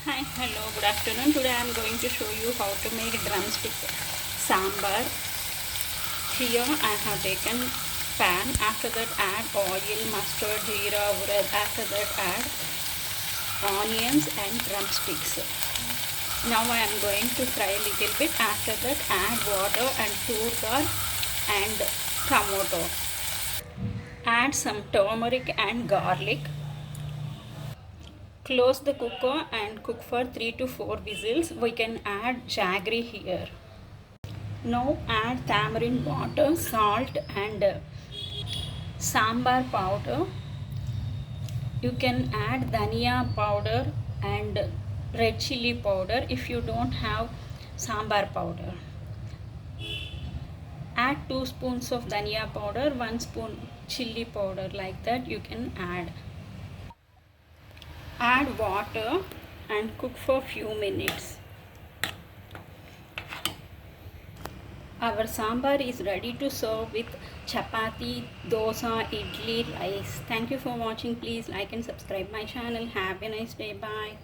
Hi, hello, good afternoon. Today I am going to show you how to make drumstick sambar. Here I have taken pan. After that add oil, mustard, jeera, urad. After that add onions and drumsticks. Now I am going to fry a little bit. After that add water and tur dal and tomato. Add some turmeric and garlic. Close the cooker and cook for 3 to 4 whistles. We can add jaggery here. Now add tamarind water, salt and sambar powder. You can add dhania powder and red chili powder if you don't have sambar powder. Add 2 spoons of dhania powder, 1 spoon chili powder, like that you can add. Add water and cook for few minutes. Our sambar is ready to serve with chapati, dosa, idli, rice. Thank you for watching. Please like and subscribe my channel. Have a nice day. Bye.